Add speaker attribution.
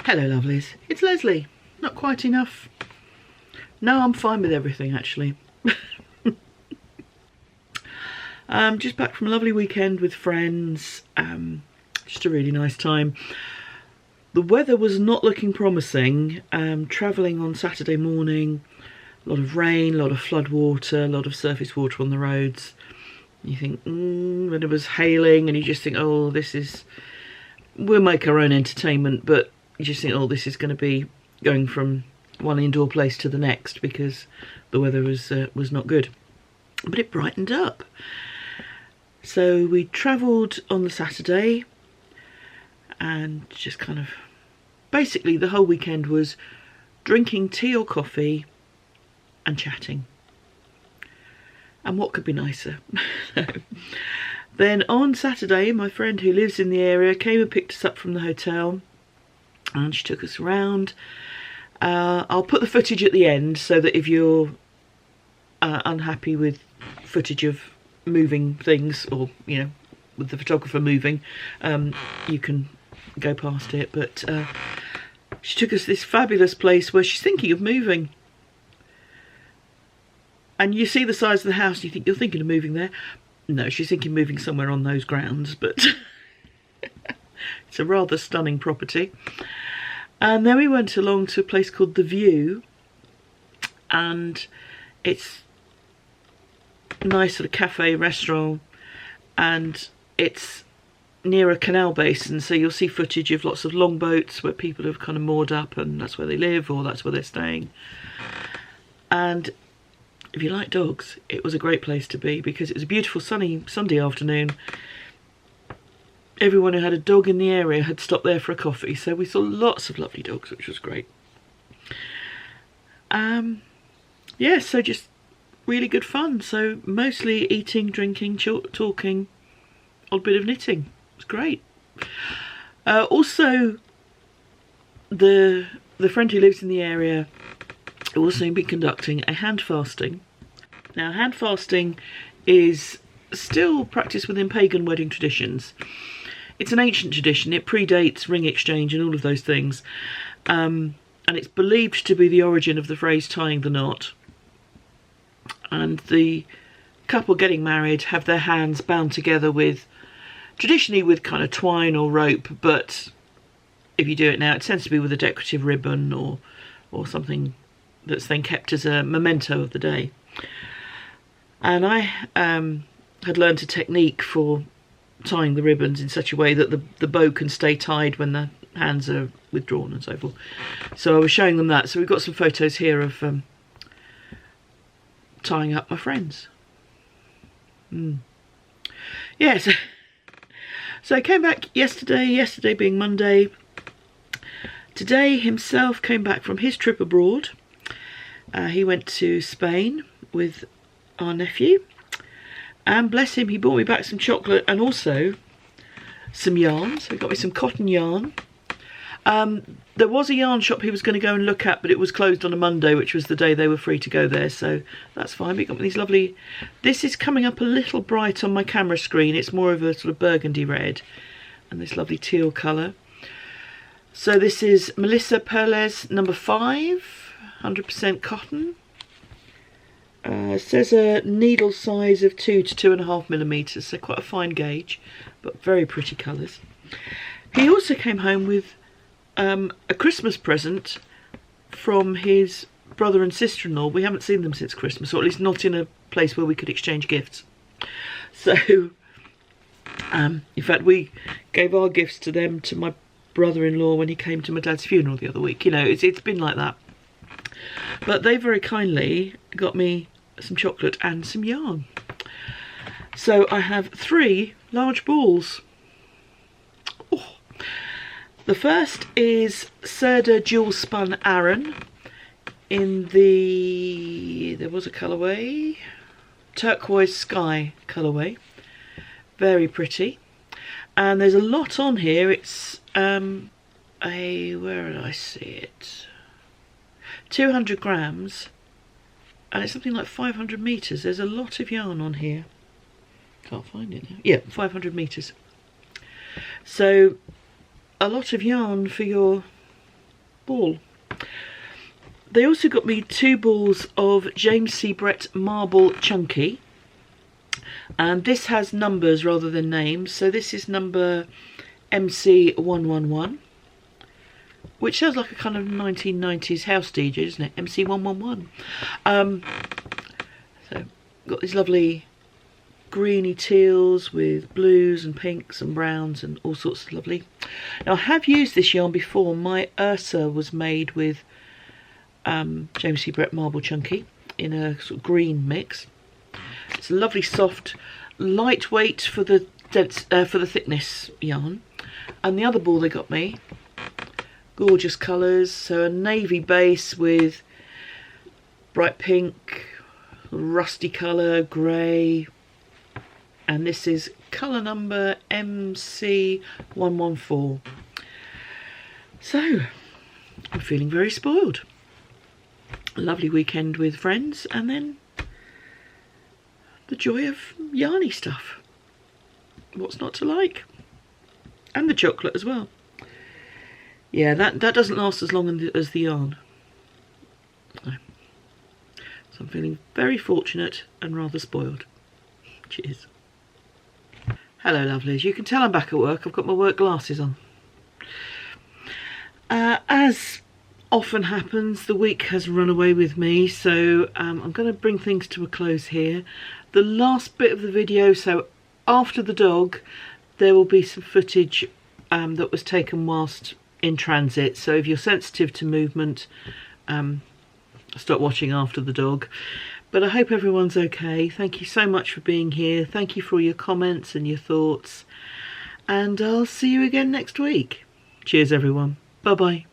Speaker 1: Hello lovelies, it's Lesley. Not quite enough. No, I'm fine with everything actually. Just back from a lovely weekend with friends. Just a really nice time. The weather was not looking promising. Travelling on Saturday morning, a lot of rain, a lot of flood water, a lot of surface water on the roads. You think, when it was hailing, and you just think, oh, this is, we'll make our own entertainment, but you just think, oh, this is going to be going from one indoor place to the next because the weather was not good. But it brightened up. So we travelled on the Saturday and just kind of, basically the whole weekend was drinking tea or coffee and chatting. And what could be nicer? Then on Saturday, my friend who lives in the area came and picked us up from the hotel and she took us around. I'll put the footage at the end so that if you're unhappy with footage of moving things, or you know, with the photographer moving, you can go past it. But she took us to this fabulous place where she's thinking of moving. And you see the size of the house and you think, you're thinking of moving there? No, she's thinking of moving somewhere on those grounds, but it's a rather stunning property. And then we went along to a place called The View, and it's a nice sort of cafe, restaurant, and it's near a canal basin, so you'll see footage of lots of longboats where people have kind of moored up and that's where they live or that's where they're staying. And if you like dogs, it was a great place to be because it was a beautiful sunny Sunday afternoon. Everyone who had a dog in the area had stopped there for a coffee, so we saw lots of lovely dogs, which was great. Yeah, so just really good fun. So mostly eating, drinking, talking, odd bit of knitting. It was great. Also, the friend who lives in the area also been conducting a hand fasting. Now, hand fasting is still practiced within pagan wedding traditions. It's an ancient tradition. It predates ring exchange and all of those things. And it's believed to be the origin of the phrase tying the knot. And the couple getting married have their hands bound together with, traditionally with kind of twine or rope, but if you do it now, it tends to be with a decorative ribbon or something that's then kept as a memento of the day. And I had learned a technique for tying the ribbons in such a way that the bow can stay tied when the hands are withdrawn and so forth. So I was showing them that. So we've got some photos here of tying up my friends. Yes. So I came back yesterday being Monday. Today himself came back from his trip abroad. He went to Spain with our nephew. And bless him, he brought me back some chocolate and also some yarn. So he got me some cotton yarn. There was a yarn shop he was going to go and look at, but it was closed on a Monday, which was the day they were free to go there. So that's fine. We got these lovely... This is coming up a little bright on my camera screen. It's more of a sort of burgundy red. And this lovely teal colour. So this is Melissa Perles number 5, 100% cotton. It says a needle size of 2 to 2.5 millimetres, so quite a fine gauge, but very pretty colours. He also came home with a Christmas present from his brother and sister-in-law. We haven't seen them since Christmas, or at least not in a place where we could exchange gifts. So, in fact, we gave our gifts to them, to my brother-in-law, when he came to my dad's funeral the other week. You know, it's been like that. But they very kindly got me some chocolate and some yarn. So I have 3 large balls. Oh. The first is Serda Dual Spun Aran in the, there was a colourway, turquoise sky colourway. Very pretty. And there's a lot on here. It's where did I see it? 200 grams, and it's something like 500 metres. There's a lot of yarn on here. Can't find it now. Yeah, 500 metres. So a lot of yarn for your ball. They also got me 2 balls of James C. Brett Marble Chunky, and this has numbers rather than names. So this is number MC111, which sounds like a kind of 1990s house DJ, doesn't it? MC111. So got these lovely greeny teals with blues and pinks and browns and all sorts of lovely. Now I have used this yarn before. My Ursa was made with James C. Brett Marble Chunky in a sort of green mix. It's a lovely soft, lightweight for the thickness yarn. And the other ball they got me, gorgeous colours. So a navy base with bright pink, rusty colour, grey, and this is colour number MC114. So I'm feeling very spoiled. A lovely weekend with friends, and then the joy of yarny stuff. What's not to like? And the chocolate as well. Yeah, that doesn't last as long as the yarn. No. So I'm feeling very fortunate and rather spoiled. Cheers. Hello lovelies, you can tell I'm back at work. I've got my work glasses on. As often happens, the week has run away with me, so I'm going to bring things to a close here. The last bit of the video, so after the dog, there will be some footage that was taken whilst in transit. So if you're sensitive to movement, stop watching after the dog. But I hope everyone's okay. Thank you so much for being here. Thank you for all your comments and your thoughts. And I'll see you again next week. Cheers everyone. Bye bye.